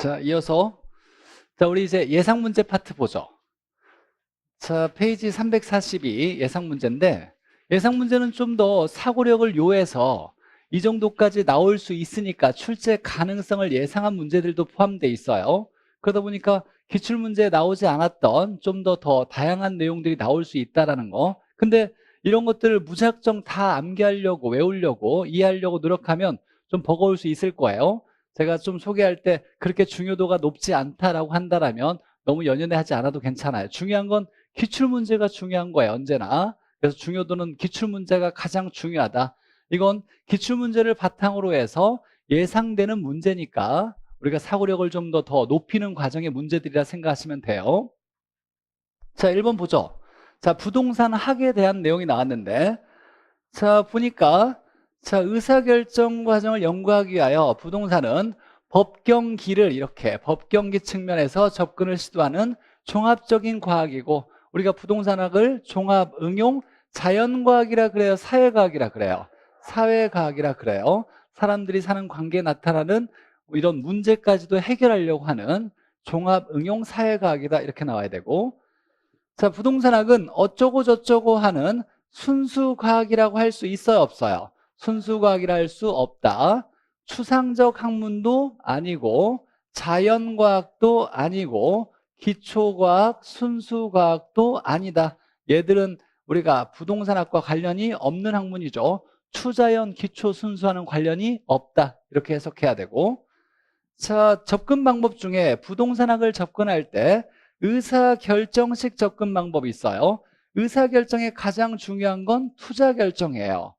자, 이어서 우리 이제 예상 문제 파트 보죠. 자, 페이지 342 예상 문제인데, 예상 문제는 좀 더 사고력을 요해서 이 정도까지 나올 수 있으니까 출제 가능성을 예상한 문제들도 포함되어 있어요. 그러다 보니까 기출 문제에 나오지 않았던 좀 더 다양한 내용들이 나올 수 있다라는 거. 근데 이런 것들을 무작정 다 암기하려고, 외우려고, 이해하려고 노력하면 좀 버거울 수 있을 거예요. 제가 좀 소개할 때 그렇게 중요도가 높지 않다라고 한다라면 너무 연연해 하지 않아도 괜찮아요. 중요한 건 기출 문제가 중요한 거예요, 언제나. 그래서 중요도는 기출 문제가 가장 중요하다. 이건 기출 문제를 바탕으로 해서 예상되는 문제니까 우리가 사고력을 좀 더 높이는 과정의 문제들이라 생각하시면 돼요. 자, 1번 보죠. 자, 부동산 학에 대한 내용이 나왔는데, 자, 보니까 자, 의사결정 과정을 연구하기 위하여 부동산은 법경기를 이렇게 법경기 측면에서 접근을 시도하는 종합적인 과학이고, 우리가 부동산학을 종합 응용 자연과학이라 그래요, 사회과학이라 그래요? 사회과학이라 그래요. 사람들이 사는 관계에 나타나는 이런 문제까지도 해결하려고 하는 종합 응용 사회과학이다, 이렇게 나와야 되고, 자, 부동산학은 어쩌고 저쩌고 하는 순수과학이라고 할 수 있어요, 없어요? 순수과학이라 할 수 없다. 추상적 학문도 아니고 자연과학도 아니고 기초과학, 순수과학도 아니다. 얘들은 우리가 부동산학과 관련이 없는 학문이죠. 추자연, 기초, 순수와는 관련이 없다. 이렇게 해석해야 되고, 자, 접근 방법 중에 부동산학을 접근할 때 의사결정식 접근 방법이 있어요. 의사결정에 가장 중요한 건 투자결정이에요.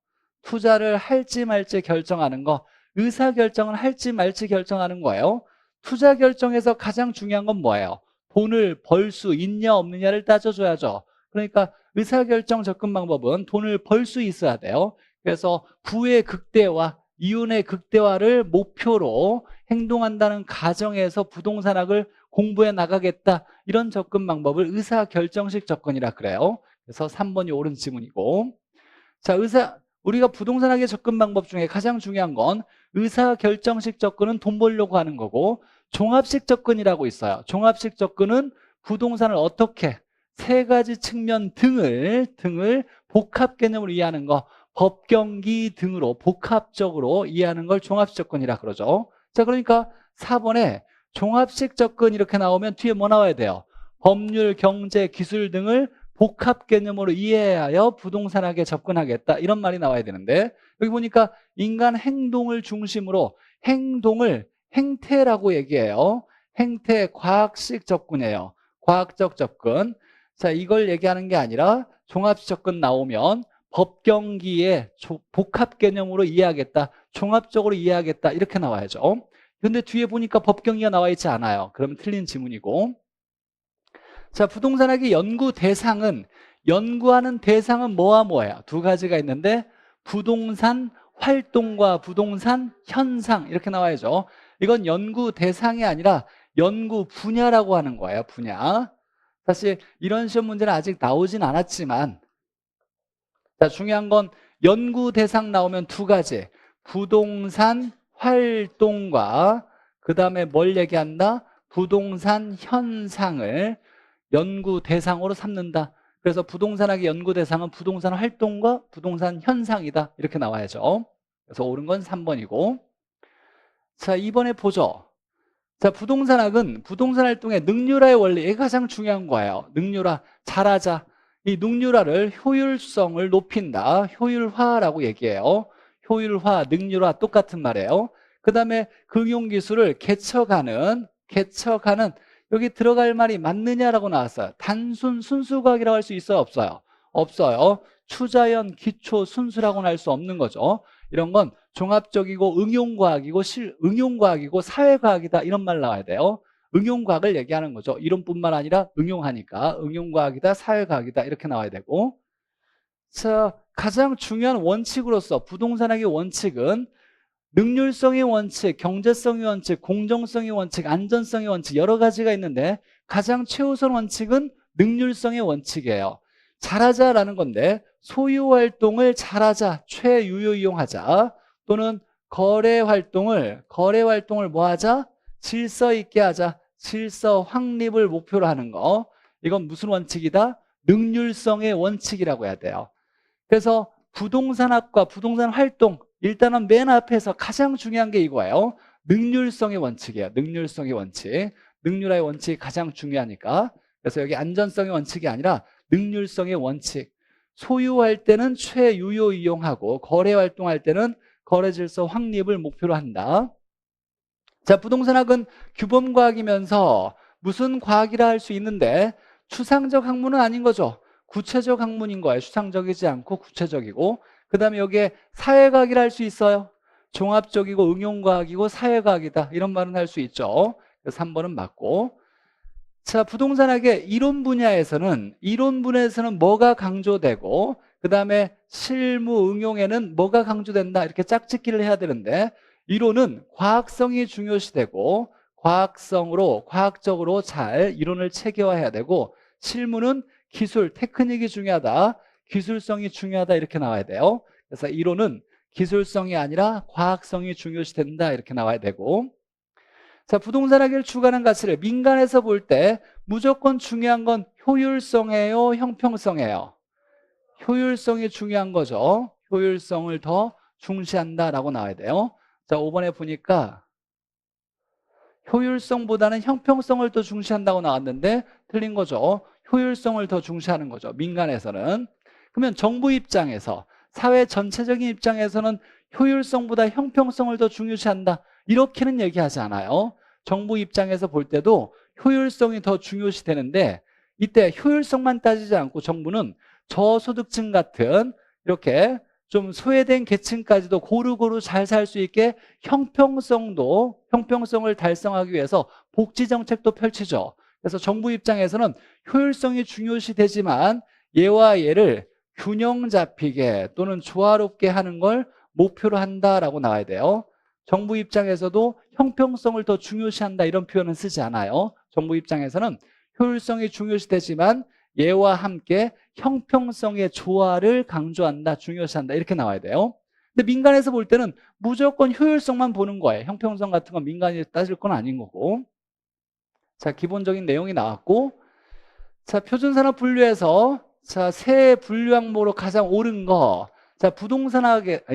투자를 할지 말지 결정하는 거. 의사결정을 할지 말지 결정하는 거예요. 투자결정에서 가장 중요한 건 뭐예요? 돈을 벌 수 있냐 없느냐를 따져줘야죠. 그러니까 의사결정 접근 방법은 돈을 벌 수 있어야 돼요. 그래서 부의 극대화, 이윤의 극대화를 목표로 행동한다는 가정에서 부동산학을 공부해 나가겠다, 이런 접근 방법을 의사결정식 접근이라 그래요. 그래서 3번이 옳은 지문이고, 자, 우리가 부동산학의 접근 방법 중에 가장 중요한 건 의사결정식 접근은 돈 벌려고 하는 거고, 종합식 접근이라고 있어요. 종합식 접근은 부동산을 어떻게 세 가지 측면 등을 복합 개념으로 이해하는 거, 법경기 등으로 복합적으로 이해하는 걸 종합식 접근이라 그러죠. 자, 그러니까 4번에 종합식 접근 이렇게 나오면 뒤에 뭐 나와야 돼요? 법률, 경제, 기술 등을 복합 개념으로 이해하여 부동산학에 접근하겠다, 이런 말이 나와야 되는데, 여기 보니까 인간 행동을 중심으로 행동을 행태라고 얘기해요. 행태, 과학식 접근이에요. 과학적 접근. 자, 이걸 얘기하는 게 아니라 종합식 접근 나오면 법경기의 복합 개념으로 이해하겠다, 종합적으로 이해하겠다, 이렇게 나와야죠. 근데 뒤에 보니까 법경기가 나와 있지 않아요. 그러면 틀린 지문이고. 자, 부동산학의 연구하는 대상은 뭐와 뭐예요? 두 가지가 있는데 부동산 활동과 부동산 현상, 이렇게 나와야죠. 이건 연구 대상이 아니라 연구 분야라고 하는 거예요. 분야. 사실 이런 시험 문제는 아직 나오진 않았지만, 자, 중요한 건 연구 대상 나오면 두 가지, 부동산 활동과 그 다음에 뭘 얘기한다? 부동산 현상을 연구 대상으로 삼는다. 그래서 부동산학의 연구 대상은 부동산 활동과 부동산 현상이다, 이렇게 나와야죠. 그래서 옳은 건 3번이고. 자, 이번에 보죠. 자, 부동산학은 부동산 활동의 능률화의 원리, 이게 가장 중요한 거예요. 능률화, 잘하자. 이 능률화를, 효율성을 높인다, 효율화라고 얘기해요. 효율화, 능률화 똑같은 말이에요. 그 다음에 금융기술을 개척하는, 여기 들어갈 말이 맞느냐라고 나왔어요. 단순 순수과학이라고 할 수 있어요, 없어요? 없어요. 추자연, 기초, 순수라고는 할 수 없는 거죠. 이런 건 종합적이고 응용과학이고 사회과학이다, 이런 말 나와야 돼요. 응용과학을 얘기하는 거죠. 이론뿐만 아니라 응용하니까 응용과학이다, 사회과학이다, 이렇게 나와야 되고. 자, 가장 중요한 원칙으로서 부동산학의 원칙은 능률성의 원칙, 경제성의 원칙, 공정성의 원칙, 안전성의 원칙, 여러 가지가 있는데 가장 최우선 원칙은 능률성의 원칙이에요. 잘하자라는 건데 소유활동을 잘하자, 최유효 이용하자, 또는 거래활동을 뭐 하자? 질서 있게 하자. 질서 확립을 목표로 하는 거. 이건 무슨 원칙이다? 능률성의 원칙이라고 해야 돼요. 그래서 부동산학과 부동산 활동, 일단은 맨 앞에서 가장 중요한 게 이거예요. 능률성의 원칙이에요. 능률성의 원칙. 능률화의 원칙이 가장 중요하니까. 그래서 여기 안전성의 원칙이 아니라 능률성의 원칙. 소유할 때는 최유효 이용하고 거래 활동할 때는 거래 질서 확립을 목표로 한다. 자, 부동산학은 규범과학이면서 무슨 과학이라 할 수 있는데 추상적 학문은 아닌 거죠. 구체적 학문인 거예요. 추상적이지 않고 구체적이고. 그 다음에 여기에 사회과학이라 할 수 있어요. 종합적이고 응용과학이고 사회과학이다. 이런 말은 할 수 있죠. 그래서 3번은 맞고. 자, 부동산학의 이론 분야에서는 뭐가 강조되고 그 다음에 실무 응용에는 뭐가 강조된다 이렇게 짝짓기를 해야 되는데 이론은 과학성이 중요시되고 과학적으로 잘 이론을 체계화해야 되고 실무는 기술, 테크닉이 중요하다. 기술성이 중요하다 이렇게 나와야 돼요. 그래서 이론은 기술성이 아니라 과학성이 중요시된다 이렇게 나와야 되고 자, 부동산학을 추구하는 가치를 민간에서 볼 때 무조건 중요한 건 효율성이에요, 형평성이에요? 효율성이 중요한 거죠. 효율성을 더 중시한다라고 나와야 돼요. 자, 5번에 보니까 효율성보다는 형평성을 더 중시한다고 나왔는데 틀린 거죠. 효율성을 더 중시하는 거죠. 민간에서는. 그러면 정부 입장에서 사회 전체적인 입장에서는 효율성보다 형평성을 더 중요시한다. 이렇게는 얘기하지 않아요. 정부 입장에서 볼 때도 효율성이 더 중요시 되는데 이때 효율성만 따지지 않고 정부는 저소득층 같은 이렇게 좀 소외된 계층까지도 고루고루 잘 살 수 있게 형평성을 달성하기 위해서 복지 정책도 펼치죠. 그래서 정부 입장에서는 효율성이 중요시 되지만 얘와 얘를 균형 잡히게 또는 조화롭게 하는 걸 목표로 한다라고 나와야 돼요. 정부 입장에서도 형평성을 더 중요시한다 이런 표현은 쓰지 않아요. 정부 입장에서는 효율성이 중요시 되지만 얘와 함께 형평성의 조화를 강조한다, 중요시한다 이렇게 나와야 돼요. 근데 민간에서 볼 때는 무조건 효율성만 보는 거예요. 형평성 같은 건 민간이 따질 건 아닌 거고. 자, 기본적인 내용이 나왔고 자, 표준산업 분류에서 자, 세 분류 항목으로 가장 옳은 거 자,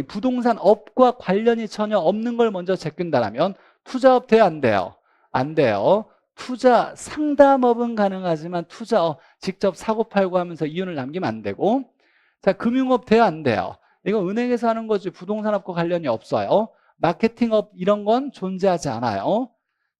부동산업과 관련이 전혀 없는 걸 먼저 제낀다라면 투자업 돼요, 안 돼요? 안 돼요. 투자 상담업은 가능하지만 투자업 직접 사고팔고 하면서 이윤을 남기면 안 되고 자, 금융업 돼요, 안 돼요? 이거 은행에서 하는 거지 부동산업과 관련이 없어요. 마케팅업 이런 건 존재하지 않아요.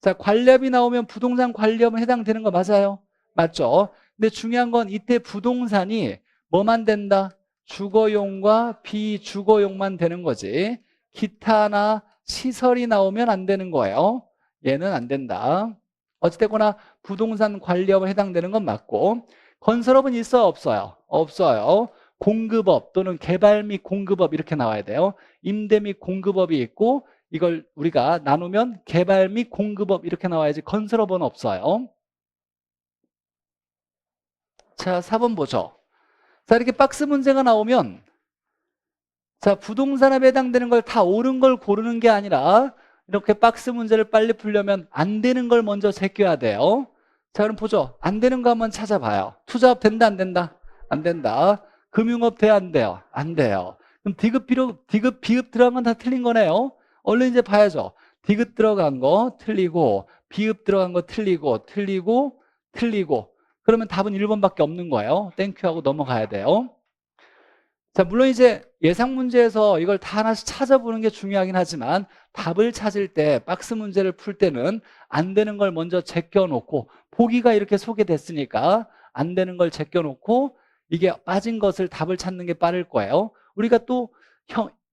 자, 관리업이 나오면 부동산 관리업은 해당되는 거 맞아요? 맞죠? 근데 중요한 건 이때 부동산이 뭐만 된다? 주거용과 비주거용만 되는 거지. 기타나 시설이 나오면 안 되는 거예요. 얘는 안 된다. 어찌됐거나 부동산 관리업에 해당되는 건 맞고 건설업은 있어요, 없어요? 없어요. 공급업 또는 개발 및 공급업 이렇게 나와야 돼요. 임대 및 공급업이 있고 이걸 우리가 나누면 개발 및 공급업 이렇게 나와야지 건설업은 없어요. 자, 4번 보죠. 자, 이렇게 박스 문제가 나오면 자, 부동산에 해당되는 걸 다 옳은 걸 고르는 게 아니라 이렇게 박스 문제를 빨리 풀려면 안 되는 걸 먼저 제껴야 돼요. 자, 그럼 보죠. 안 되는 거 한번 찾아봐요. 투자업 된다, 안 된다? 안 된다. 금융업 돼야 안 돼요? 안 돼요. 그럼 비읍 들어간 건 다 틀린 거네요. 얼른 이제 봐야죠. 디귿 들어간 거 틀리고 비읍 들어간 거 틀리고 그러면 답은 1번밖에 없는 거예요. 땡큐하고 넘어가야 돼요. 자, 물론 이제 예상 문제에서 이걸 다 하나씩 찾아보는 게 중요하긴 하지만 답을 찾을 때 박스 문제를 풀 때는 안 되는 걸 먼저 제껴놓고 보기가 이렇게 소개됐으니까 안 되는 걸 제껴놓고 이게 빠진 것을 답을 찾는 게 빠를 거예요. 우리가 또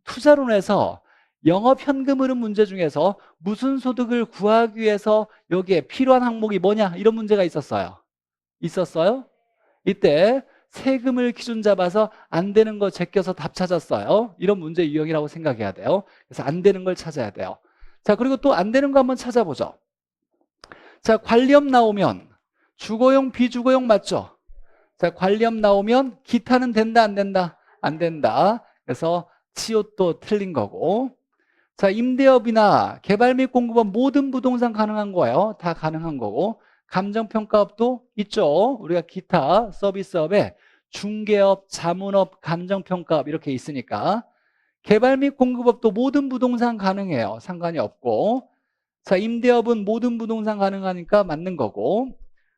투자론에서 영업현금 흐름 문제 중에서 무슨 소득을 구하기 위해서 여기에 필요한 항목이 뭐냐 이런 문제가 있었어요. 이때 세금을 기준 잡아서 안 되는 거 제껴서 답 찾았어요. 이런 문제 유형이라고 생각해야 돼요. 그래서 안 되는 걸 찾아야 돼요. 자, 그리고 또 안 되는 거 한번 찾아보죠. 자, 관리업 나오면 주거용 비주거용 맞죠? 자, 관리업 나오면 기타는 된다 안 된다? 안 된다. 그래서 치읓도 틀린 거고 자, 임대업이나 개발 및 공급업 모든 부동산 가능한 거예요. 다 가능한 거고. 감정평가업도 있죠. 우리가 기타 서비스업에 중개업, 자문업, 감정평가업 이렇게 있으니까. 개발 및 공급업도 모든 부동산 가능해요. 상관이 없고. 자, 임대업은 모든 부동산 가능하니까 맞는 거고.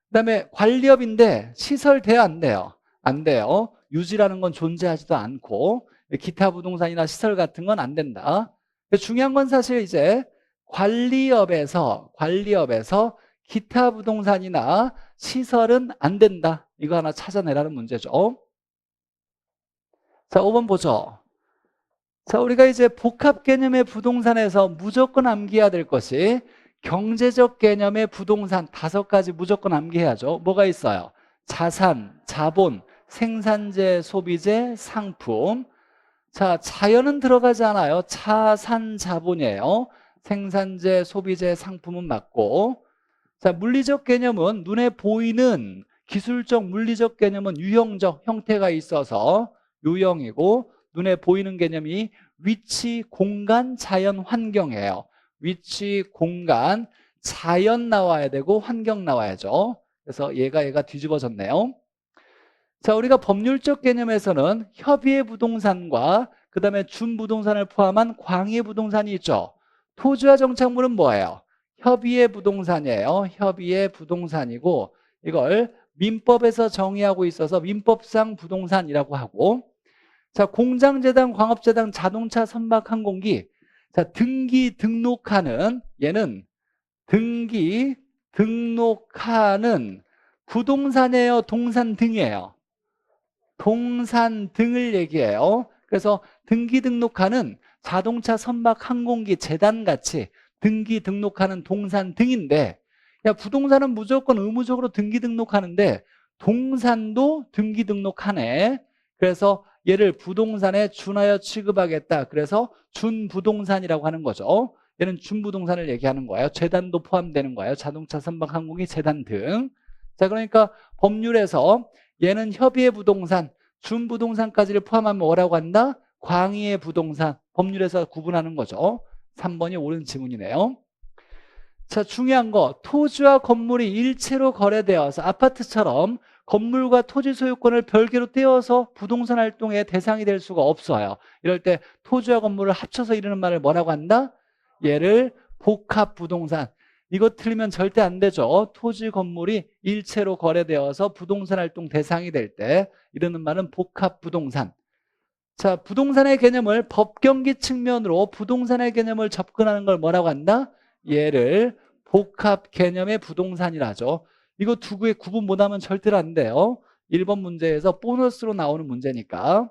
그다음에 관리업인데 시설 돼야 안 돼요? 안 돼요. 유지라는 건 존재하지도 않고 기타 부동산이나 시설 같은 건 안 된다. 중요한 건 사실 이제 관리업에서 기타 부동산이나 시설은 안 된다. 이거 하나 찾아내라는 문제죠. 자, 5번 보죠. 자, 우리가 이제 복합 개념의 부동산에서 무조건 암기해야 될 것이 경제적 개념의 부동산 5가지 무조건 암기해야죠. 뭐가 있어요? 자산, 자본, 생산재, 소비재, 상품. 자, 자연은 들어가지 않아요. 자산, 자본이에요. 생산재, 소비재, 상품은 맞고. 자, 물리적 개념은 눈에 보이는 기술적 물리적 개념은 유형적 형태가 있어서 유형이고, 눈에 보이는 개념이 위치, 공간, 자연, 환경이에요. 위치, 공간, 자연 나와야 되고 환경 나와야죠. 그래서 얘가 뒤집어졌네요. 자, 우리가 법률적 개념에서는 협의의 부동산과 그 다음에 준부동산을 포함한 광의의 부동산이 있죠. 토지와 정착물은 뭐예요? 협의의 부동산이에요. 협의의 부동산이고 이걸 민법에서 정의하고 있어서 민법상 부동산이라고 하고, 자, 공장재단, 광업재단, 자동차, 선박, 항공기. 자, 등기 등록하는 얘는 등기 등록하는 부동산이에요. 동산 등이에요. 동산 등을 얘기해요. 그래서 등기 등록하는 자동차, 선박, 항공기, 재단같이 등기 등록하는 동산 등인데, 야, 부동산은 무조건 의무적으로 등기 등록하는데 동산도 등기 등록하네. 그래서 얘를 부동산에 준하여 취급하겠다. 그래서 준부동산이라고 하는 거죠. 얘는 준부동산을 얘기하는 거예요. 재단도 포함되는 거예요. 자동차, 선박, 항공기, 재단 등. 자, 그러니까 법률에서 얘는 협의의 부동산, 준부동산까지를 포함하면 뭐라고 한다? 광의의 부동산. 법률에서 구분하는 거죠. 3번이 옳은 지문이네요. 자, 중요한 거, 토지와 건물이 일체로 거래되어서 아파트처럼 건물과 토지 소유권을 별개로 떼어서 부동산 활동의 대상이 될 수가 없어요. 이럴 때 토지와 건물을 합쳐서 이르는 말을 뭐라고 한다? 얘를 복합 부동산. 이거 틀리면 절대 안 되죠. 토지 건물이 일체로 거래되어서 부동산 활동 대상이 될 때 이르는 말은 복합 부동산. 자, 부동산의 개념을 법경기 측면으로 부동산의 개념을 접근하는 걸 뭐라고 한다? 얘를 복합 개념의 부동산이라죠. 이거 두 개의 구분 못하면 절대로 안 돼요. 1번 문제에서 보너스로 나오는 문제니까.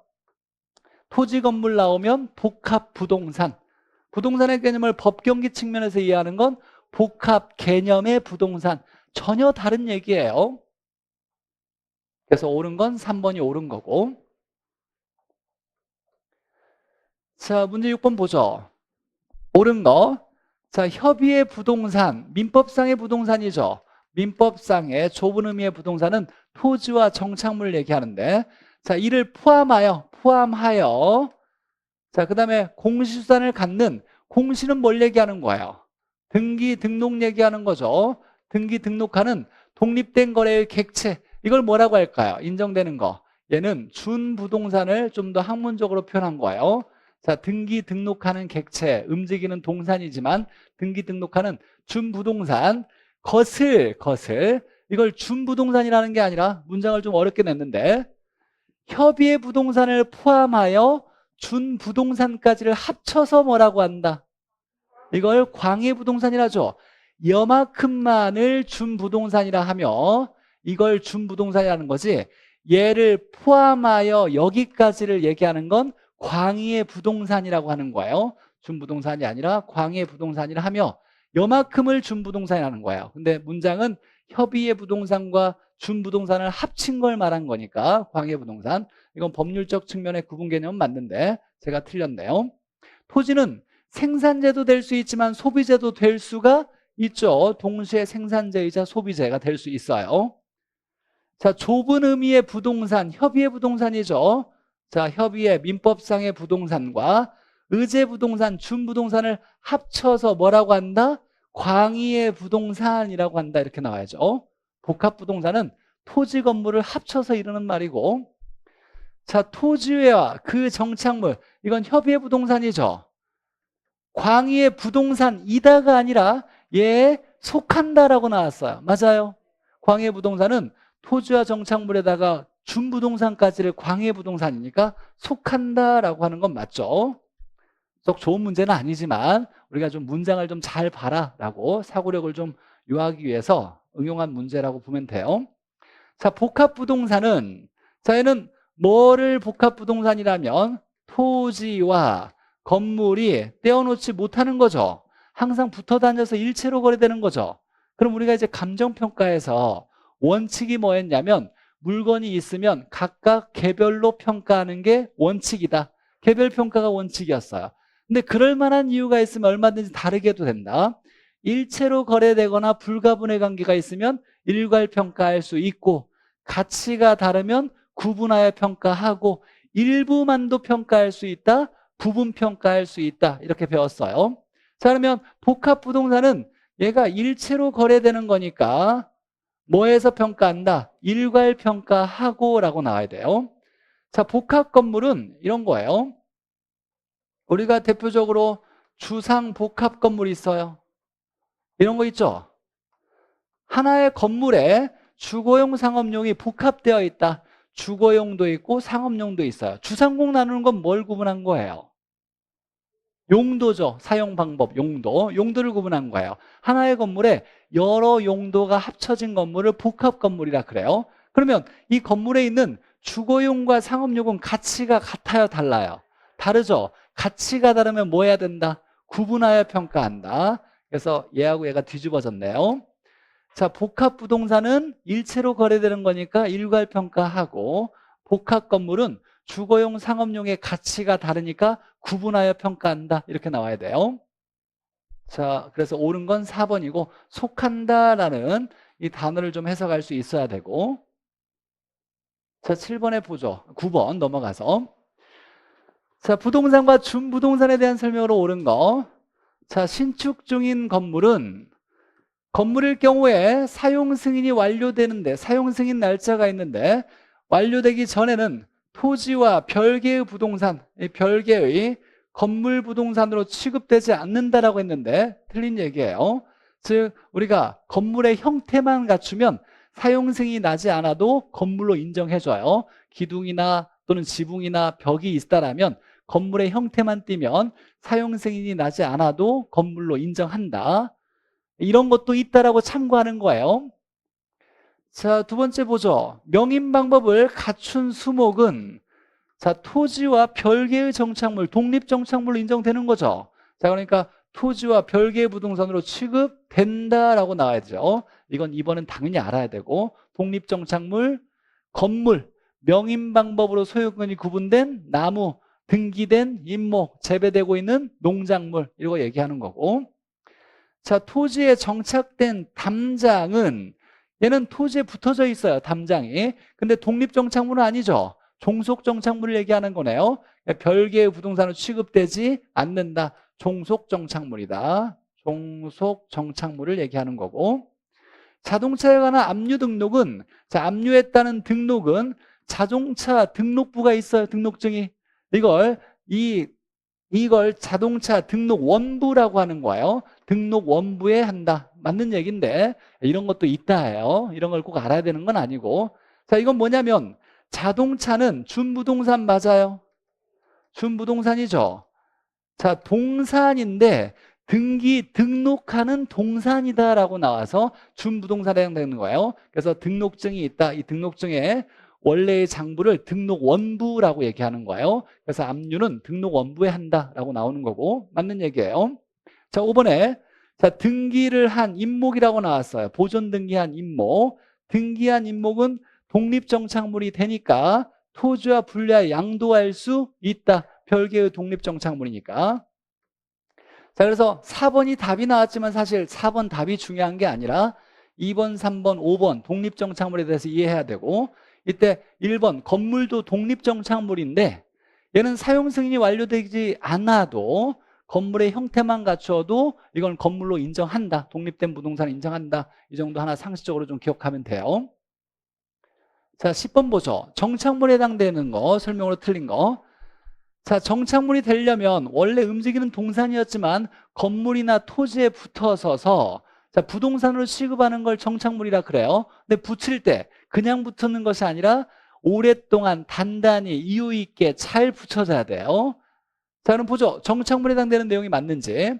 토지 건물 나오면 복합 부동산. 부동산의 개념을 법경기 측면에서 이해하는 건 복합 개념의 부동산. 전혀 다른 얘기예요. 그래서 옳은 건 3번이 옳은 거고. 자, 문제 6번 보죠. 옳은 거. 자, 협의의 부동산, 민법상의 부동산이죠. 민법상의 좁은 의미의 부동산은 토지와 정착물을 얘기하는데, 자, 이를 포함하여. 자, 그 다음에 공시수단을 갖는, 공시는 뭘 얘기하는 거예요? 등기 등록 얘기하는 거죠. 등기 등록하는 독립된 거래의 객체. 이걸 뭐라고 할까요? 인정되는 거. 얘는 준부동산을 좀 더 학문적으로 표현한 거예요. 자, 등기 등록하는 객체, 움직이는 동산이지만 등기 등록하는 준부동산, 것을 이걸 준부동산이라는 게 아니라 문장을 좀 어렵게 냈는데, 협의의 부동산을 포함하여 준부동산까지를 합쳐서 뭐라고 한다? 이걸 광의 부동산이라죠. 여만큼만을 준부동산이라 하며 이걸 준부동산이라는 거지, 얘를 포함하여 여기까지를 얘기하는 건 광의의 부동산이라고 하는 거예요. 준부동산이 아니라 광의의 부동산이라 하며 요만큼을 준부동산이라는 거예요. 근데 문장은 협의의 부동산과 준부동산을 합친 걸 말한 거니까 광의의 부동산. 이건 법률적 측면의 구분 개념은 맞는데 제가 틀렸네요. 토지는 생산재도 될 수 있지만 소비재도 될 수가 있죠. 동시에 생산재이자 소비재가 될 수 있어요. 자, 좁은 의미의 부동산, 협의의 부동산이죠. 자, 협의의 민법상의 부동산과 의제부동산, 준부동산을 합쳐서 뭐라고 한다? 광의의 부동산이라고 한다. 이렇게 나와야죠. 복합부동산은 토지 건물을 합쳐서 이루는 말이고, 자, 토지와 그 정착물, 이건 협의의 부동산이죠. 광의의 부동산이다가 아니라 얘에 속한다라고 나왔어요. 맞아요. 광의의 부동산은 토지와 정착물에다가 준부동산까지를 광의의 부동산이니까 속한다라고 하는 건 맞죠. 썩 좋은 문제는 아니지만 우리가 좀 문장을 좀 잘 봐라라고 사고력을 좀 유하기 위해서 응용한 문제라고 보면 돼요. 자, 복합부동산은, 자, 얘는 뭐를 복합부동산이라면 토지와 건물이 떼어놓지 못하는 거죠. 항상 붙어 다녀서 일체로 거래되는 거죠. 그럼 우리가 이제 감정평가에서 원칙이 뭐였냐면 물건이 있으면 각각 개별로 평가하는 게 원칙이다. 개별평가가 원칙이었어요. 근데 그럴 만한 이유가 있으면 얼마든지 다르게 해도 된다. 일체로 거래되거나 불가분의 관계가 있으면 일괄평가할 수 있고, 가치가 다르면 구분하여 평가하고, 일부만도 평가할 수 있다, 부분 평가할 수 있다, 이렇게 배웠어요. 자, 그러면 복합부동산은 얘가 일체로 거래되는 거니까 뭐에서 평가한다? 일괄평가하고 라고 나와야 돼요. 자, 복합건물은 이런 거예요. 우리가 대표적으로 주상복합건물이 있어요. 이런 거 있죠? 하나의 건물에 주거용, 상업용이 복합되어 있다. 주거용도 있고 상업용도 있어요. 주상공 나누는 건 뭘 구분한 거예요? 용도죠. 사용 방법, 용도. 용도를 구분한 거예요. 하나의 건물에 여러 용도가 합쳐진 건물을 복합건물이라 그래요. 그러면 이 건물에 있는 주거용과 상업용은 가치가 같아요, 달라요? 다르죠. 가치가 다르면 뭐 해야 된다? 구분하여 평가한다. 그래서 얘하고 얘가 뒤집어졌네요. 자, 복합부동산은 일체로 거래되는 거니까 일괄평가하고, 복합건물은 주거용, 상업용의 가치가 다르니까 구분하여 평가한다. 이렇게 나와야 돼요. 자, 그래서 옳은 건 4번이고 속한다라는 이 단어를 좀 해석할 수 있어야 되고, 자, 7번에 보죠. 9번 넘어가서, 자, 부동산과 준부동산에 대한 설명으로 옳은 거. 자, 신축 중인 건물은 건물일 경우에 사용 승인이 완료되는데, 사용 승인 날짜가 있는데 완료되기 전에는 토지와 별개의 부동산, 별개의 건물 부동산으로 취급되지 않는다라고 했는데 틀린 얘기예요. 즉 우리가 건물의 형태만 갖추면 사용 승인이 나지 않아도 건물로 인정해줘요. 기둥이나 또는 지붕이나 벽이 있다라면 건물의 형태만 띄면 사용 승인이 나지 않아도 건물로 인정한다. 이런 것도 있다라고 참고하는 거예요. 자, 두 번째 보죠. 명인 방법을 갖춘 수목은, 자, 토지와 별개의 정착물, 독립 정착물로 인정되는 거죠. 자, 그러니까 토지와 별개의 부동산으로 취급된다라고 나와야 되죠. 이건 2번은 당연히 알아야 되고, 독립 정착물, 건물, 명인 방법으로 소유권이 구분된 나무, 등기된 임목, 재배되고 있는 농작물, 이거 얘기하는 거고. 자, 토지에 정착된 담장은, 얘는 토지에 붙어져 있어요, 담장이. 근데 독립정착물은 아니죠. 종속정착물을 얘기하는 거네요. 별개의 부동산으로 취급되지 않는다. 종속정착물이다. 종속정착물을 얘기하는 거고. 자동차에 관한 압류 등록은, 자, 압류했다는 등록은 자동차 등록부가 있어요, 등록증이. 이걸 자동차 등록 원부라고 하는 거예요. 등록 원부에 한다. 맞는 얘기인데 이런 것도 있다 해요. 이런 걸 꼭 알아야 되는 건 아니고. 자, 이건 뭐냐면 자동차는 준부동산 맞아요. 준부동산이죠. 자, 동산인데 등록하는 동산이다라고 나와서 준부동산에 해당되는 거예요. 그래서 등록증이 있다. 이 등록증에 원래의 장부를 등록 원부라고 얘기하는 거예요. 그래서 압류는 등록 원부에 한다라고 나오는 거고 맞는 얘기예요. 자, 5번에 자, 등기를 한 임목이라고 나왔어요. 보존 등기한 임목. 등기한 임목은 독립정착물이 되니까 토지와 분리하여 양도할 수 있다. 별개의 독립정착물이니까. 자, 그래서 4번이 답이 나왔지만 사실 4번 답이 중요한 게 아니라 2번, 3번, 5번 독립정착물에 대해서 이해해야 되고, 이때 1번 건물도 독립정착물인데 얘는 사용 승인이 완료되지 않아도 건물의 형태만 갖추어도 이건 건물로 인정한다. 독립된 부동산 인정한다. 이 정도 하나 상식적으로 좀 기억하면 돼요. 자, 10번 보죠. 정착물에 해당되는 거, 설명으로 틀린 거. 자, 정착물이 되려면 원래 움직이는 동산이었지만 건물이나 토지에 붙어서서 자, 부동산으로 취급하는 걸 정착물이라 그래요. 근데 붙일 때 그냥 붙는 것이 아니라 오랫동안 단단히 이유 있게 잘 붙여져야 돼요. 자, 그럼 보죠. 정착물에 해당되는 내용이 맞는지.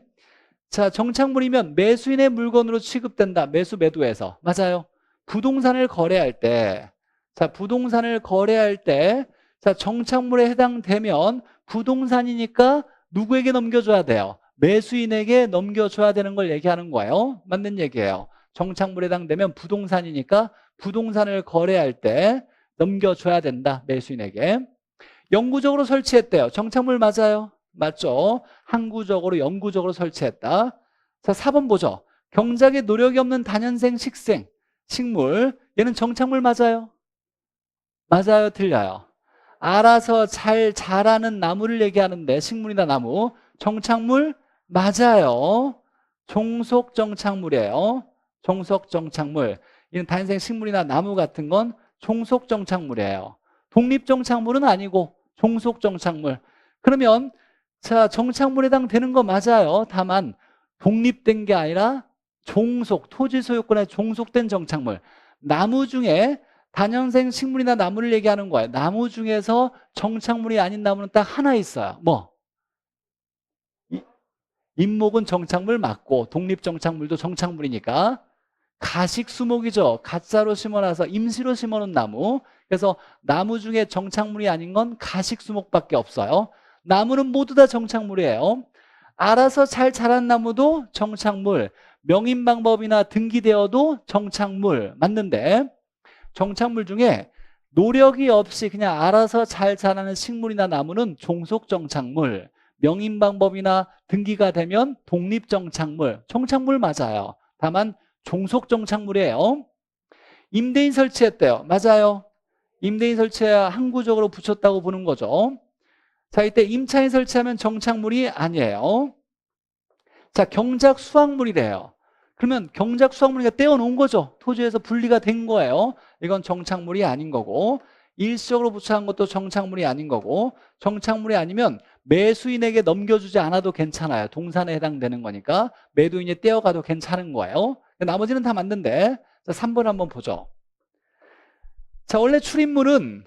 자, 정착물이면 매수인의 물건으로 취급된다. 매수 매도에서. 맞아요. 부동산을 거래할 때, 자, 부동산을 거래할 때, 자, 정착물에 해당되면 부동산이니까 누구에게 넘겨줘야 돼요? 매수인에게 넘겨줘야 되는 걸 얘기하는 거예요. 맞는 얘기예요. 정착물에 해당되면 부동산이니까 부동산을 거래할 때 넘겨줘야 된다. 매수인에게. 영구적으로 설치했대요. 정착물 맞아요? 맞죠? 항구적으로 영구적으로 설치했다. 자, 4번 보죠. 경작에 노력이 없는 다년생 식생, 식물. 얘는 정착물 맞아요? 맞아요? 틀려요? 알아서 잘 자라는 나무를 얘기하는데 식물이나 나무. 정착물 맞아요. 종속 정착물이에요. 종속 정착물. 이는 다년생 식물이나 나무 같은 건 종속 정착물이에요. 독립 정착물은 아니고 종속 정착물. 그러면 자, 정착물에 해당되는 거 맞아요. 다만 독립된 게 아니라 종속, 토지 소유권에 종속된 정착물. 나무 중에 다년생 식물이나 나무를 얘기하는 거예요. 나무 중에서 정착물이 아닌 나무는 딱 하나 있어요. 뭐? 잎목은 정착물 맞고 독립 정착물도 정착물이니까 가식수목이죠. 가짜로 심어놔서 임시로 심어놓은 나무. 그래서 나무 중에 정착물이 아닌 건 가식수목밖에 없어요. 나무는 모두 다 정착물이에요. 알아서 잘 자란 나무도 정착물, 명인방법이나 등기되어도 정착물 맞는데 정착물 중에 노력이 없이 그냥 알아서 잘 자라는 식물이나 나무는 종속정착물, 명인방법이나 등기가 되면 독립정착물, 정착물 맞아요. 다만 종속정착물이에요. 임대인 설치했대요. 맞아요. 임대인 설치해야 항구적으로 붙였다고 보는 거죠. 자, 이때 임차인 설치하면 정착물이 아니에요. 자, 경작 수확물이래요. 그러면 경작 수확물이니까 떼어놓은 거죠. 토지에서 분리가 된 거예요. 이건 정착물이 아닌 거고 일시적으로 부착한 것도 정착물이 아닌 거고 정착물이 아니면 매수인에게 넘겨주지 않아도 괜찮아요. 동산에 해당되는 거니까 매도인이 떼어가도 괜찮은 거예요. 나머지는 다 맞는데 자, 3번 한번 보죠. 자, 원래 출입물은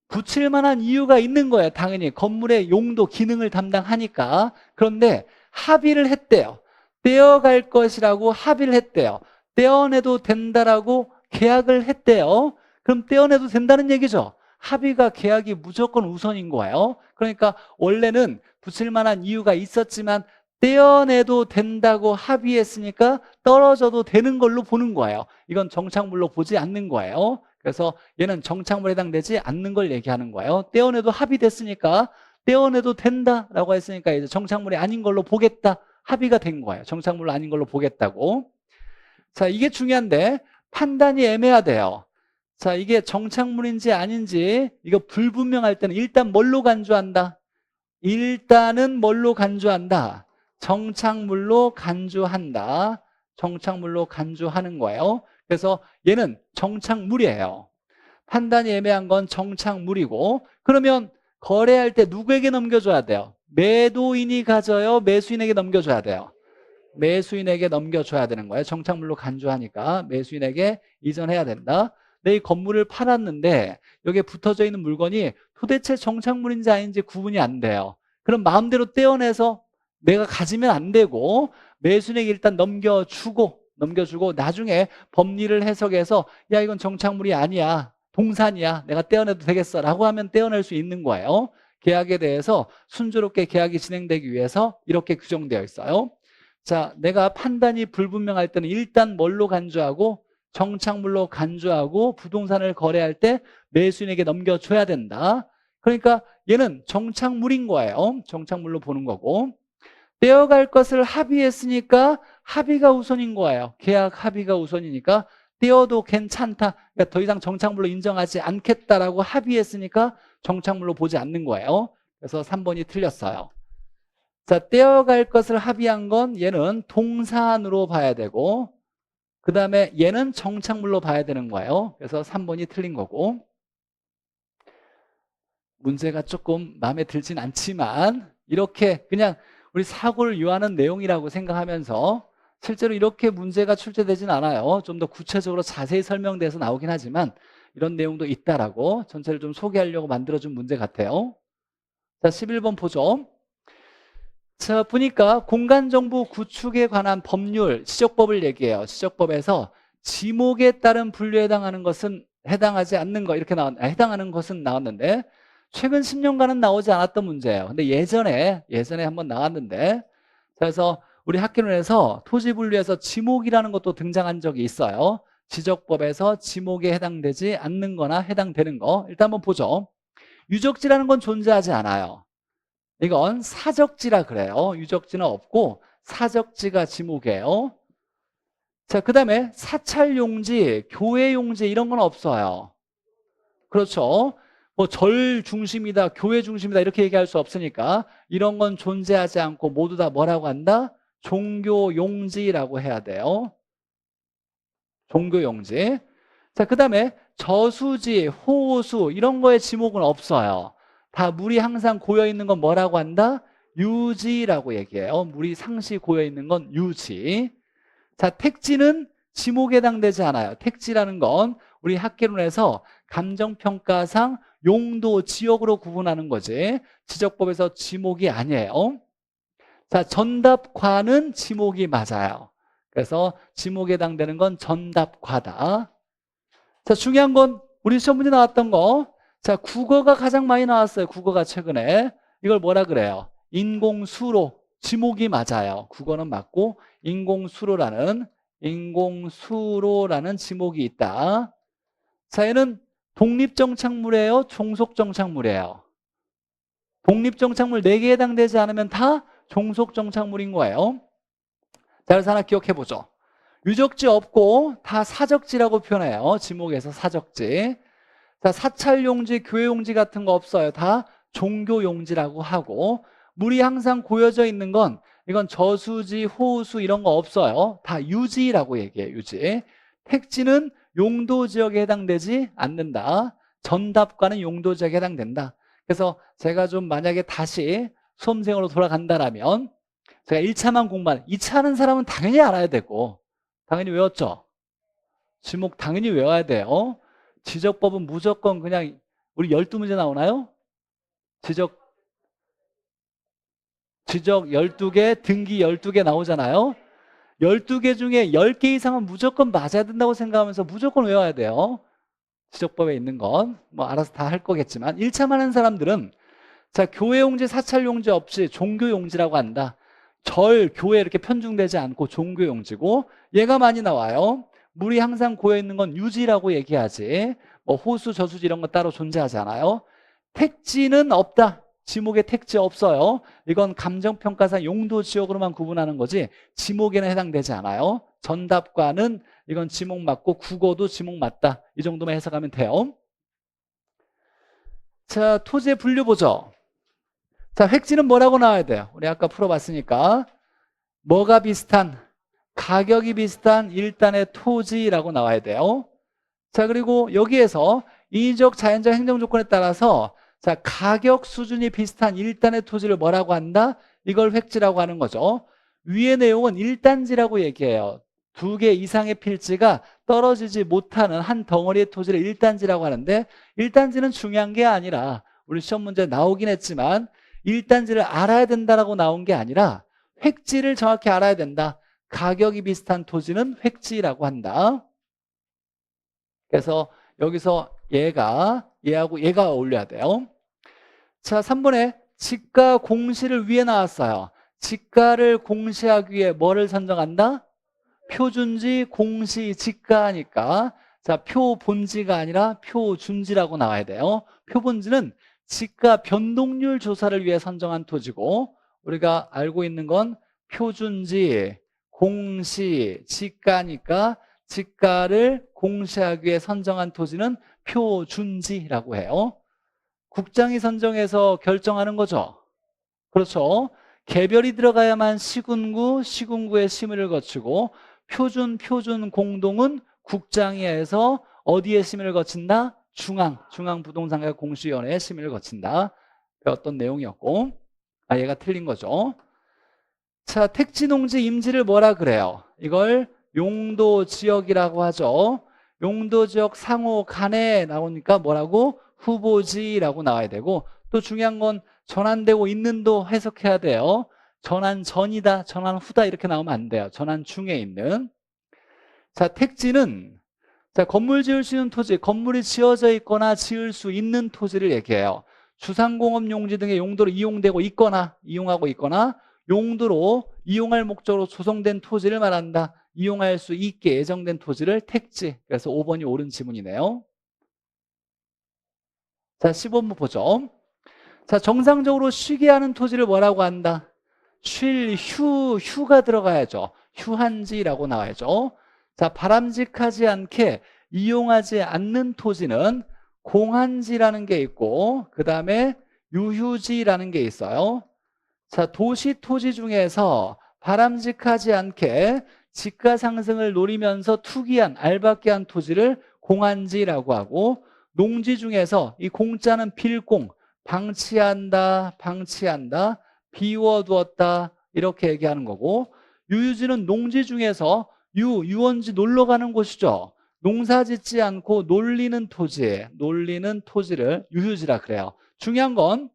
붙일 만한 이유가 있는 거예요. 당연히 건물의 용도, 기능을 담당하니까. 그런데 합의를 했대요. 떼어갈 것이라고 합의를 했대요. 떼어내도 된다라고 계약을 했대요. 그럼 떼어내도 된다는 얘기죠. 합의가 계약이 무조건 우선인 거예요. 그러니까 원래는 붙일 만한 이유가 있었지만 떼어내도 된다고 합의했으니까 떨어져도 되는 걸로 보는 거예요. 이건 정착물로 보지 않는 거예요. 그래서 얘는 정착물에 해당되지 않는 걸 얘기하는 거예요. 떼어내도 합의됐으니까 떼어내도 된다라고 했으니까 이제 정착물이 아닌 걸로 보겠다. 합의가 된 거예요. 정착물로 아닌 걸로 보겠다고. 자, 이게 중요한데 판단이 애매하대요. 자, 이게 정착물인지 아닌지 이거 불분명할 때는 일단 뭘로 간주한다? 일단은 뭘로 간주한다? 정착물로 간주한다. 정착물로 간주하는 거예요. 그래서 얘는 정착물이에요. 판단이 애매한 건 정착물이고 그러면 거래할 때 누구에게 넘겨줘야 돼요? 매도인이 가져요? 매수인에게 넘겨줘야 돼요? 매수인에게 넘겨줘야 되는 거예요. 정착물로 간주하니까 매수인에게 이전해야 된다. 내 이 건물을 팔았는데 여기에 붙어져 있는 물건이 도대체 정착물인지 아닌지 구분이 안 돼요. 그럼 마음대로 떼어내서 내가 가지면 안 되고 매수인에게 일단 넘겨주고 나중에 법리를 해석해서 야 이건 정착물이 아니야. 동산이야. 내가 떼어내도 되겠어 라고 하면 떼어낼 수 있는 거예요. 계약에 대해서 순조롭게 계약이 진행되기 위해서 이렇게 규정되어 있어요. 자, 내가 판단이 불분명할 때는 일단 뭘로 간주하고 정착물로 간주하고 부동산을 거래할 때 매수인에게 넘겨줘야 된다. 그러니까 얘는 정착물인 거예요. 정착물로 보는 거고 떼어갈 것을 합의했으니까 합의가 우선인 거예요. 계약 합의가 우선이니까 떼어도 괜찮다. 그러니까 더 이상 정착물로 인정하지 않겠다라고 합의했으니까 정착물로 보지 않는 거예요. 그래서 3번이 틀렸어요. 자, 떼어갈 것을 합의한 건 얘는 동사안으로 봐야 되고 그 다음에 얘는 정착물로 봐야 되는 거예요. 그래서 3번이 틀린 거고 문제가 조금 마음에 들진 않지만 이렇게 그냥 우리 사고를 유하는 내용이라고 생각하면서 실제로 이렇게 문제가 출제되진 않아요. 좀 더 구체적으로 자세히 설명돼서 나오긴 하지만 이런 내용도 있다라고 전체를 좀 소개하려고 만들어준 문제 같아요. 자, 11번 보죠. 자, 보니까 공간정보 구축에 관한 법률, 지적법을 얘기해요. 지적법에서 지목에 따른 분류에 해당하는 것은 해당하지 않는 거 이렇게 해당하는 것은 나왔는데 최근 10년간은 나오지 않았던 문제예요. 근데 예전에 한번 나왔는데 그래서 우리 학기론에서 토지 분류에서 지목이라는 것도 등장한 적이 있어요. 지적법에서 지목에 해당되지 않는 거나 해당되는 거 일단 한번 보죠. 유적지라는 건 존재하지 않아요. 이건 사적지라 그래요. 유적지는 없고 사적지가 지목이에요. 자, 그 다음에 사찰용지, 교회용지 이런 건 없어요. 그렇죠. 뭐 절 중심이다, 교회 중심이다 이렇게 얘기할 수 없으니까 이런 건 존재하지 않고 모두 다 뭐라고 한다? 종교용지라고 해야 돼요. 종교용지. 자, 그 다음에 저수지, 호수 이런 거에 지목은 없어요. 다 물이 항상 고여있는 건 뭐라고 한다? 유지라고 얘기해요. 물이 상시 고여있는 건 유지. 자, 택지는 지목에 해당되지 않아요. 택지라는 건 우리 학계론에서 감정평가상 용도, 지역으로 구분하는 거지. 지적법에서 지목이 아니에요. 자, 전답과는 지목이 맞아요. 그래서 지목에 해당되는 건 전답과다. 자, 중요한 건 우리 시험 문제 나왔던 거. 자, 국어가 가장 많이 나왔어요. 국어가 최근에. 이걸 뭐라 그래요? 인공수로. 지목이 맞아요. 국어는 맞고 인공수로라는 지목이 있다. 자, 얘는 독립정착물이에요? 종속정착물이에요? 독립정착물 4개 해당되지 않으면 다 종속정착물인 거예요. 자, 그래서 하나 기억해보죠. 유적지 없고 다 사적지라고 표현해요. 지목에서 사적지. 자, 사찰용지, 교회용지 같은 거 없어요. 다 종교용지라고 하고 물이 항상 고여져 있는 건 이건 저수지, 호수 이런 거 없어요. 다 유지라고 얘기해요. 유지. 택지는 용도지역에 해당되지 않는다. 전답과는 용도지역에 해당된다. 그래서 제가 좀 만약에 다시 수험생으로 돌아간다라면 제가 1차만 공부한 2차 하는 사람은 당연히 알아야 되고 당연히 외웠죠? 지목 당연히 외워야 돼요. 지적법은 무조건 그냥 우리 12문제 나오나요? 지적 12개, 등기 12개 나오잖아요. 12개 중에 10개 이상은 무조건 맞아야 된다고 생각하면서 무조건 외워야 돼요. 지적법에 있는 건 뭐 알아서 다 할 거겠지만 1차만 하는 사람들은 자, 교회용지, 사찰용지 없이 종교용지라고 한다. 절, 교회 이렇게 편중되지 않고 종교용지고 얘가 많이 나와요. 물이 항상 고여있는 건 유지라고 얘기하지. 뭐 호수, 저수지 이런 거 따로 존재하지 않아요. 택지는 없다. 지목에 택지 없어요. 이건 감정평가상 용도 지역으로만 구분하는 거지 지목에는 해당되지 않아요. 전답과는 이건 지목 맞고 국어도 지목 맞다. 이 정도만 해석하면 돼요. 자, 토지의 분류 보죠. 자, 획지는 뭐라고 나와야 돼요? 우리 아까 풀어봤으니까 뭐가 비슷한, 가격이 비슷한 일단의 토지라고 나와야 돼요. 자, 그리고 여기에서 인위적, 자연적 행정 조건에 따라서 자, 가격 수준이 비슷한 일단의 토지를 뭐라고 한다? 이걸 획지라고 하는 거죠. 위의 내용은 일단지라고 얘기해요. 2개 이상의 필지가 떨어지지 못하는 한 덩어리의 토지를 일단지라고 하는데 일단지는 중요한 게 아니라 우리 시험 문제 나오긴 했지만 일단지를 알아야 된다라고 나온 게 아니라 획지를 정확히 알아야 된다. 가격이 비슷한 토지는 획지라고 한다. 그래서 여기서 얘하고 얘가 어울려야 돼요. 자, 3번에 지가 공시를 위에 나왔어요. 지가를 공시하기 위해 뭐를 선정한다? 표준지, 공시, 지가니까 자, 표본지가 아니라 표준지라고 나와야 돼요. 표본지는 지가 변동률 조사를 위해 선정한 토지고 우리가 알고 있는 건 표준지, 공시, 지가니까 지가를 공시하기 위해 선정한 토지는 표준지라고 해요. 국장이 선정해서 결정하는 거죠. 그렇죠. 개별이 들어가야만 시군구, 시군구의 심의를 거치고 표준 공동은 국장이 해서 어디에 심의를 거친다? 중앙부동산가격 공시위원회에 심의를 거친다. 어떤 내용이었고, 얘가 틀린 거죠. 자, 택지, 농지, 임지를 뭐라 그래요? 이걸 용도 지역이라고 하죠. 용도 지역 상호 간에 나오니까 뭐라고? 후보지라고 나와야 되고, 또 중요한 건 전환되고 있는도 해석해야 돼요. 전환 전이다, 전환 후다 이렇게 나오면 안 돼요. 전환 중에 있는. 자, 택지는 자, 건물 지을 수 있는 토지, 건물이 지어져 있거나 지을 수 있는 토지를 얘기해요. 주상공업 용지 등의 용도로 이용되고 있거나 이용하고 있거나 용도로 이용할 목적으로 조성된 토지를 말한다. 이용할 수 있게 예정된 토지를 택지. 그래서 5번이 옳은 지문이네요. 자, 15번 보죠. 자, 정상적으로 쉬게 하는 토지를 뭐라고 한다? 휴가 들어가야죠. 휴한지라고 나와야죠. 자, 바람직하지 않게 이용하지 않는 토지는 공한지라는 게 있고, 그 다음에 유휴지라는 게 있어요. 자, 도시 토지 중에서 바람직하지 않게 지가 상승을 노리면서 투기한, 알박기한 토지를 공한지라고 하고, 농지 중에서 이 공자는 빌공, 방치한다, 비워두었다 이렇게 얘기하는 거고, 유유지는 농지 중에서 유원지 놀러 가는 곳이죠. 농사 짓지 않고 놀리는 토지를 유유지라 그래요. 중요한 건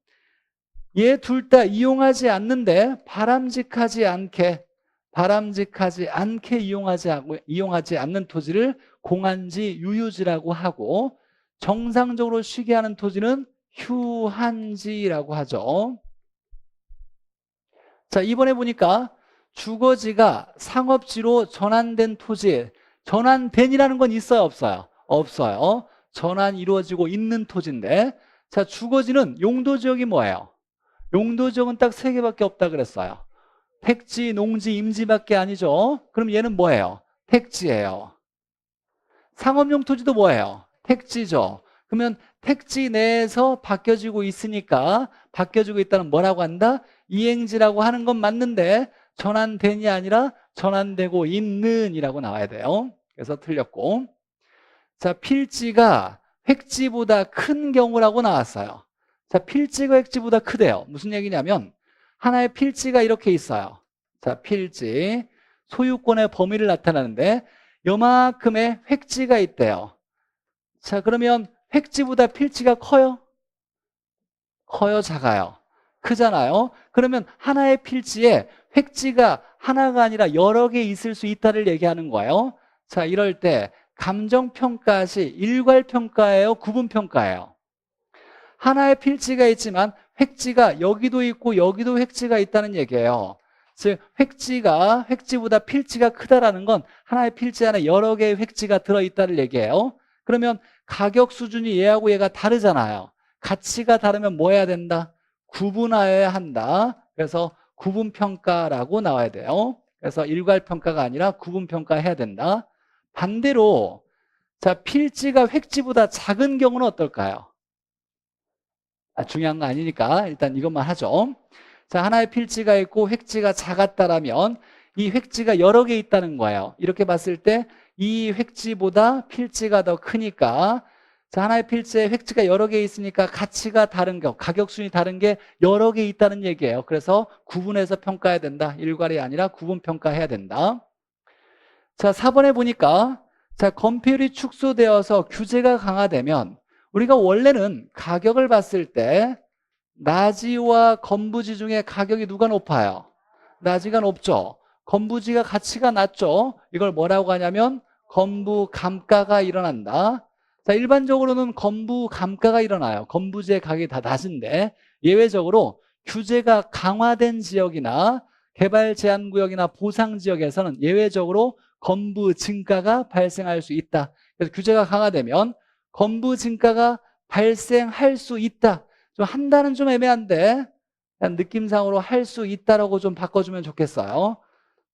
얘 둘 다 이용하지 않는데 바람직하지 않게 이용하지 않는 토지를 공한지 유유지라고 하고, 정상적으로 쉬게 하는 토지는 휴한지라고 하죠. 자, 이번에 보니까 주거지가 상업지로 전환된 토지, 전환된이라는 건 있어요, 없어요? 없어요. 전환이 이루어지고 있는 토지인데, 자, 주거지는 용도지역이 뭐예요? 용도지역은 딱 3개밖에 없다 그랬어요. 택지, 농지, 임지밖에 아니죠. 그럼 얘는 뭐예요? 택지예요. 상업용 토지도 뭐예요? 택지죠. 그러면 택지 내에서 바뀌어지고 있으니까 바뀌어지고 있다는 뭐라고 한다? 이행지라고 하는 건 맞는데 전환된이 아니라 전환되고 있는이라고 나와야 돼요. 그래서 틀렸고. 자, 필지가 획지보다 큰 경우라고 나왔어요. 자, 필지가 획지보다 크대요. 무슨 얘기냐면 하나의 필지가 이렇게 있어요. 자, 필지 소유권의 범위를 나타내는데 요만큼의 획지가 있대요. 자, 그러면 획지보다 필지가 커요? 커요, 작아요? 크잖아요. 그러면 하나의 필지에 획지가 하나가 아니라 여러 개 있을 수 있다를 얘기하는 거예요. 자, 이럴 때 감정평가 시 일괄평가예요, 구분평가예요? 하나의 필지가 있지만 획지가 여기도 있고 여기도 획지가 있다는 얘기예요. 즉 획지보다 필지가 크다라는 건 하나의 필지 안에 여러 개의 획지가 들어있다를 얘기해요. 그러면 가격 수준이 얘하고 얘가 다르잖아요. 가치가 다르면 뭐 해야 된다? 구분하여야 한다. 그래서 구분평가라고 나와야 돼요. 그래서 일괄평가가 아니라 구분평가 해야 된다. 반대로 자, 필지가 획지보다 작은 경우는 어떨까요? 중요한 거 아니니까 일단 이것만 하죠. 자, 하나의 필지가 있고 획지가 작았다라면 이 획지가 여러 개 있다는 거예요. 이렇게 봤을 때 이 획지보다 필지가 더 크니까, 자, 하나의 필지에 획지가 여러 개 있으니까 가치가 다른 거, 가격순이 다른 게 여러 개 있다는 얘기예요. 그래서 구분해서 평가해야 된다. 일괄이 아니라 구분 평가해야 된다. 자, 4번에 보니까 자, 건폐율이 축소되어서 규제가 강화되면 우리가 원래는 가격을 봤을 때 나지와 건부지 중에 가격이 누가 높아요? 나지가 높죠. 건부지가 가치가 낮죠. 이걸 뭐라고 하냐면 건부 감가가 일어난다. 자, 일반적으로는 건부 감가가 일어나요. 건부지의 가격이 다 낮은데 예외적으로 규제가 강화된 지역이나 개발 제한 구역이나 보상 지역에서는 예외적으로 건부 증가가 발생할 수 있다. 그래서 규제가 강화되면 건부 증가가 발생할 수 있다. 좀 한다는 좀 애매한데 그냥 느낌상으로 할 수 있다라고 좀 바꿔주면 좋겠어요.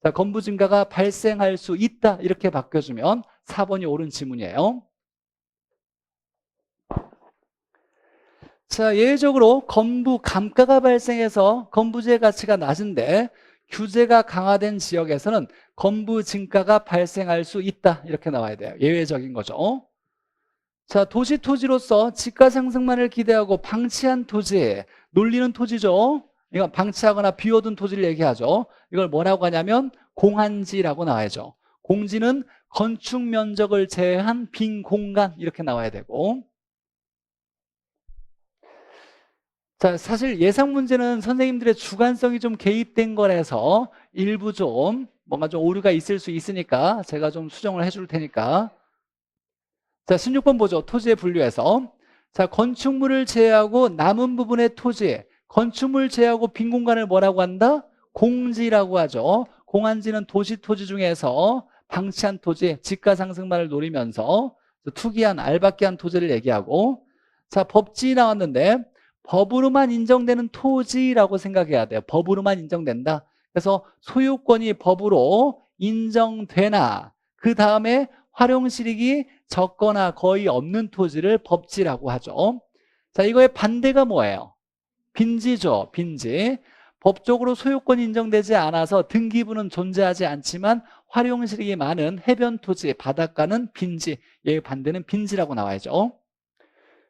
자, 건부 증가가 발생할 수 있다 이렇게 바꿔주면 4번이 옳은 지문이에요. 자, 예외적으로 건부 감가가 발생해서 건부지의 가치가 낮은데 규제가 강화된 지역에서는 건부 증가가 발생할 수 있다. 이렇게 나와야 돼요. 예외적인 거죠. 자, 도시 토지로서 지가 상승만을 기대하고 방치한 토지, 놀리는 토지죠. 이건 방치하거나 비워둔 토지를 얘기하죠. 이걸 뭐라고 하냐면 공한지라고 나와야죠. 공지는 건축 면적을 제외한 빈 공간 이렇게 나와야 되고. 자, 사실 예상 문제는 선생님들의 주관성이 좀 개입된 거라서 일부 좀 뭔가 좀 오류가 있을 수 있으니까 제가 좀 수정을 해줄 테니까. 자, 16번 보죠. 토지의 분류에서. 자, 건축물을 제외하고 남은 부분의 토지, 건축물 제외하고 빈 공간을 뭐라고 한다? 공지라고 하죠. 공한지는 도시 토지 중에서 방치한 토지, 지가 상승만을 노리면서 투기한, 알박기한 토지를 얘기하고. 자, 법지 나왔는데 법으로만 인정되는 토지라고 생각해야 돼요. 법으로만 인정된다. 그래서 소유권이 법으로 인정되나 그 다음에 활용 실익이 적거나 거의 없는 토지를 법지라고 하죠. 자, 이거의 반대가 뭐예요? 빈지죠. 빈지. 법적으로 소유권이 인정되지 않아서 등기부는 존재하지 않지만 활용 실익이 많은 해변 토지, 바닷가는 빈지. 얘의 반대는 빈지라고 나와야죠.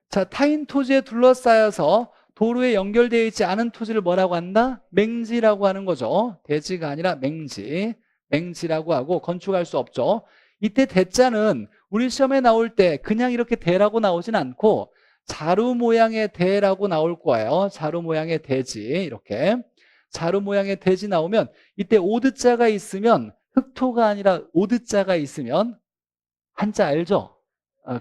자, 타인 토지에 둘러싸여서 도로에 연결되어 있지 않은 토지를 뭐라고 한다? 맹지라고 하는 거죠. 대지가 아니라 맹지. 맹지라고 하고 건축할 수 없죠. 이때 대자는 우리 시험에 나올 때 그냥 이렇게 대라고 나오진 않고 자루 모양의 대라고 나올 거예요. 자루 모양의 대지 이렇게. 자루 모양의 대지 나오면 이때 오드자가 있으면 흑토가 아니라 오드자가 있으면 한자 알죠?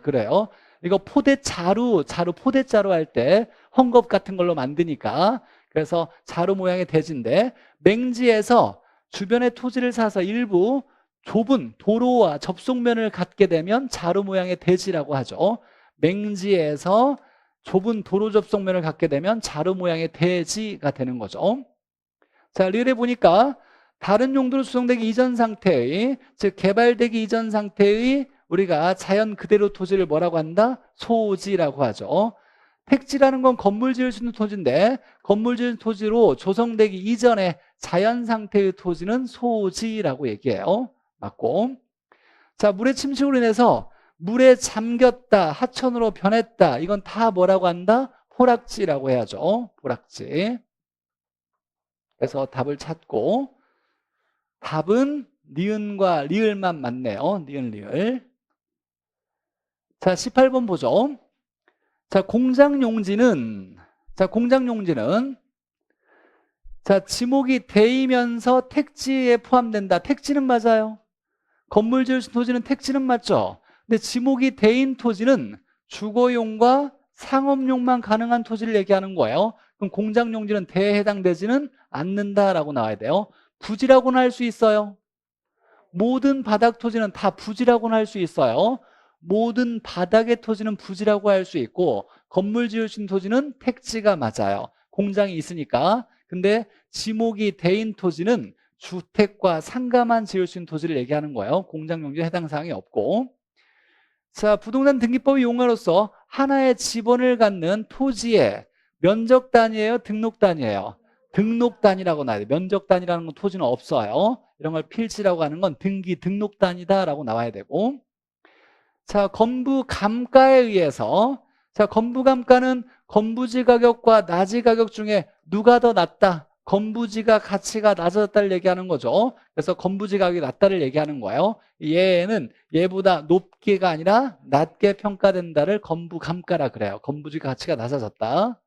그래요. 이거 포대자루, 포대자루 할 때 헝겊 같은 걸로 만드니까 그래서 자루 모양의 대지인데 맹지에서 주변의 토지를 사서 일부 좁은 도로와 접속면을 갖게 되면 자루 모양의 대지라고 하죠. 맹지에서 좁은 도로 접속면을 갖게 되면 자루 모양의 대지가 되는 거죠. 자, 리을에 보니까 다른 용도로 수정되기 이전 상태의, 즉 개발되기 이전 상태의 우리가 자연 그대로 토지를 뭐라고 한다? 소지라고 하죠. 택지라는 건 건물 지을 수 있는 토지인데 건물 지을 토지로 조성되기 이전에 자연 상태의 토지는 소지라고 얘기해요. 맞고. 자, 물의 침식으로 인해서 물에 잠겼다, 하천으로 변했다. 이건 다 뭐라고 한다? 포락지라고 해야죠. 포락지. 그래서 답을 찾고 답은 니은과 리을만 맞네요. 니은, 리을. 자, 18번 보죠. 자, 공장용지는 지목이 대이면서 택지에 포함된다. 택지는 맞아요. 건물 지을 수 있는 토지는 택지는 맞죠. 근데 지목이 대인 토지는 주거용과 상업용만 가능한 토지를 얘기하는 거예요. 그럼 공장용지는 대에 해당되지는 않는다라고 나와야 돼요. 부지라고는 할 수 있어요. 모든 바닥 토지는 다 부지라고는 할 수 있어요. 모든 바닥의 토지는 부지라고 할 수 있고 건물 지을 수 있는 토지는 택지가 맞아요. 공장이 있으니까. 근데 지목이 대인 토지는 주택과 상가만 지을 수 있는 토지를 얘기하는 거예요. 공장용지에 해당 사항이 없고. 자, 부동산 등기법의 용어로서 하나의 지번을 갖는 토지의 면적 단위예요, 등록 단위예요? 등록 단위라고 나와야 돼요. 면적 단위라는 건 토지는 없어요. 이런 걸 필지라고 하는 건 등기 등록 단위다라고 나와야 되고. 자, 건부 감가에 의해서, 자, 건부 감가는 건부지 가격과 나지 가격 중에 누가 더 낮다? 건부지가 가치가 낮아졌다를 얘기하는 거죠. 그래서 건부지 가격이 낮다를 얘기하는 거예요. 얘는 얘보다 높게가 아니라 낮게 평가된다를 건부 감가라 그래요. 건부지 가치가 낮아졌다.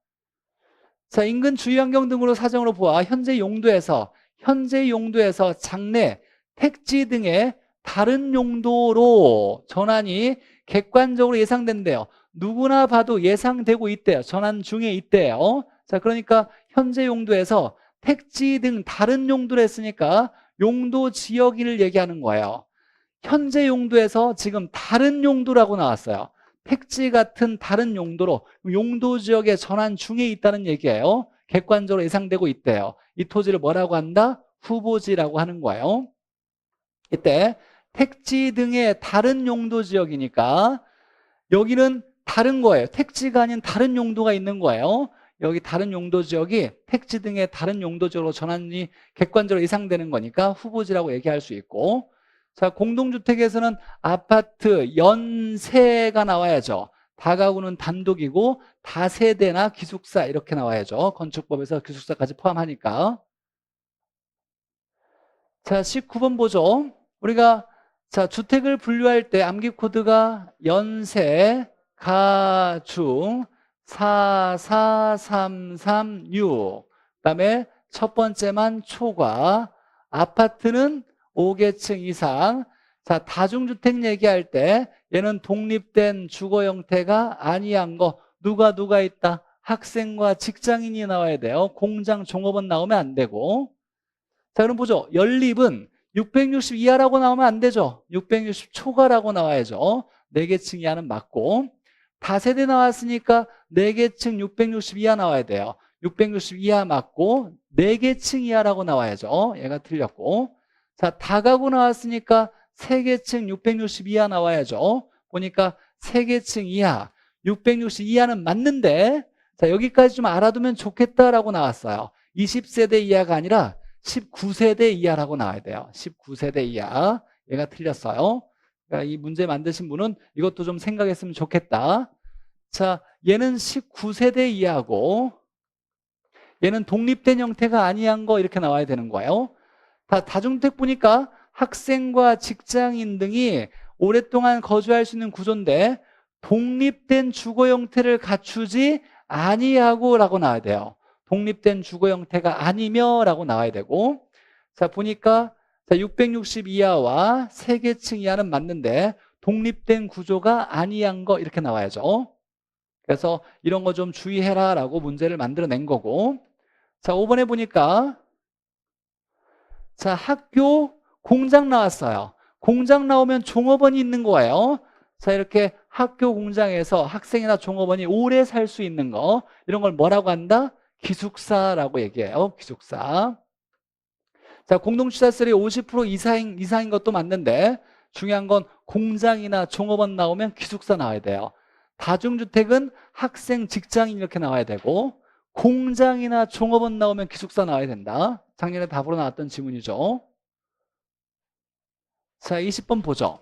자, 인근 주위 환경 등으로 사정으로 보아 현재 용도에서 장래, 택지 등의 다른 용도로 전환이 객관적으로 예상된대요. 누구나 봐도 예상되고 있대요. 전환 중에 있대요. 자, 그러니까 현재 용도에서 택지 등 다른 용도로 했으니까 용도 지역인을 얘기하는 거예요. 현재 용도에서 지금 다른 용도라고 나왔어요. 택지 같은 다른 용도로 용도 지역에 전환 중에 있다는 얘기예요. 객관적으로 예상되고 있대요. 이 토지를 뭐라고 한다? 후보지라고 하는 거예요. 이때 택지 등의 다른 용도 지역이니까 여기는 다른 거예요. 택지가 아닌 다른 용도가 있는 거예요. 여기 다른 용도 지역이 택지 등의 다른 용도 지역으로 전환이 객관적으로 예상되는 거니까 후보지라고 얘기할 수 있고, 자, 공동주택에서는 아파트 연세가 나와야죠. 다가구는 단독이고 다세대나 기숙사 이렇게 나와야죠. 건축법에서 기숙사까지 포함하니까. 자, 19번 보죠. 우리가 자, 주택을 분류할 때 암기 코드가 연세, 가중, 4, 4, 3, 3, 6. 그다음에 첫 번째만 초과, 아파트는 5계층 이상. 자, 다중주택 얘기할 때 얘는 독립된 주거 형태가 아니한 거. 누가 있다? 학생과 직장인이 나와야 돼요. 공장, 종업원 나오면 안 되고. 자, 그럼 보죠. 연립은 660 이하라고 나오면 안 되죠. 660 초과라고 나와야죠. 4계층 이하는 맞고. 다세대 나왔으니까 4계층 660 이하 나와야 돼요. 660 이하 맞고 4계층 이하라고 나와야죠. 얘가 틀렸고. 자, 다가구 나왔으니까 3계층 660 이하 나와야죠. 보니까 3계층 이하, 660 이하는 맞는데, 자, 여기까지 좀 알아두면 좋겠다라고 나왔어요. 20세대 이하가 아니라 19세대 이하라고 나와야 돼요. 19세대 이하. 얘가 틀렸어요. 그러니까 이 문제 만드신 분은 이것도 좀 생각했으면 좋겠다. 자, 얘는 19세대 이하고 얘는 독립된 형태가 아니한 거 이렇게 나와야 되는 거예요. 다중주택 보니까 학생과 직장인 등이 오랫동안 거주할 수 있는 구조인데 독립된 주거 형태를 갖추지 아니하고 라고 나와야 돼요. 독립된 주거 형태가 아니며 라고 나와야 되고, 자, 보니까 660 이하와 3계층 이하는 맞는데 독립된 구조가 아니한 거 이렇게 나와야죠. 그래서 이런 거 좀 주의해라 라고 문제를 만들어낸 거고, 자, 5번에 보니까 자, 학교, 공장 나왔어요. 공장 나오면 종업원이 있는 거예요. 자, 이렇게 학교 공장에서 학생이나 종업원이 오래 살 수 있는 거, 이런 걸 뭐라고 한다? 기숙사라고 얘기해요. 기숙사. 자, 공동주택설이 50% 이상인 것도 맞는데 중요한 건 공장이나 종업원 나오면 기숙사 나와야 돼요. 다중주택은 학생, 직장인 이렇게 나와야 되고 공장이나 종업원 나오면 기숙사 나와야 된다. 작년에 답으로 나왔던 지문이죠. 자, 20번 보죠.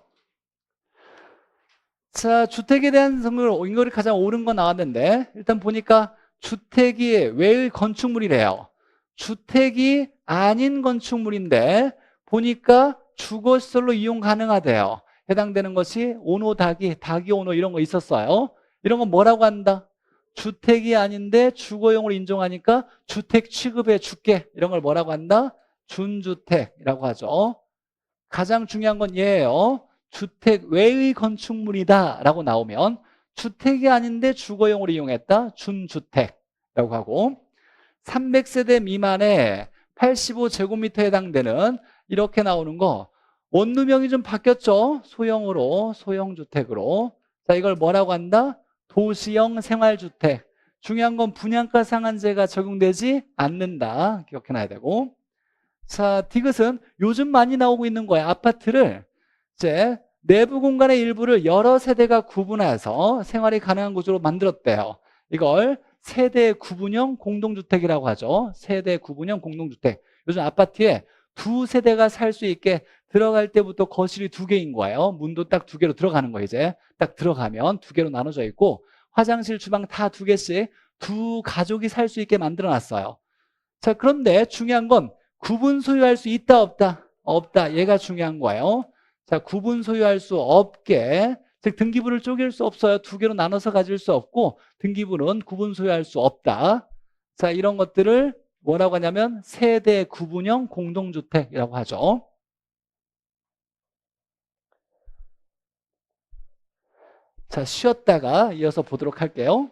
자, 주택에 대한 인거리 가장 옳은 거 나왔는데 일단 보니까 주택이 외의 건축물이래요. 주택이 아닌 건축물인데 보니까 주거시설로 이용 가능하대요. 해당되는 것이 오노, 닭이 오노 이런 거 있었어요. 이런 건 뭐라고 한다? 주택이 아닌데 주거용으로 인정하니까 주택 취급해 줄게. 이런 걸 뭐라고 한다? 준주택이라고 하죠. 가장 중요한 건 얘예요. 주택 외의 건축물이다 라고 나오면 주택이 아닌데 주거용으로 이용했다. 준주택이라고 하고 300세대 미만의 85제곱미터에 해당되는 이렇게 나오는 거 원룸형이 좀 바뀌었죠. 소형으로 소형주택으로. 자, 이걸 뭐라고 한다? 도시형 생활주택. 중요한 건 분양가 상한제가 적용되지 않는다. 기억해놔야 되고. 자, 디귿은 요즘 많이 나오고 있는 거예요. 아파트를 이제 내부 공간의 일부를 여러 세대가 구분해서 생활이 가능한 구조로 만들었대요. 이걸 세대 구분형 공동주택이라고 하죠. 세대 구분형 공동주택. 요즘 아파트에 두 세대가 살 수 있게 들어갈 때부터 거실이 2개인 거예요. 문도 딱 2개로 들어가는 거예요. 이제 딱 들어가면 2개로 나눠져 있고 화장실, 주방 다 2개씩 두 가족이 살 수 있게 만들어 놨어요. 자, 그런데 중요한 건 구분 소유할 수 있다 없다? 없다. 얘가 중요한 거예요. 자, 구분 소유할 수 없게, 즉 등기부를 쪼갤 수 없어요. 2개로 나눠서 가질 수 없고 등기부는 구분 소유할 수 없다. 자, 이런 것들을 뭐라고 하냐면 세대 구분형 공동주택이라고 하죠. 자, 쉬었다가 이어서 보도록 할게요.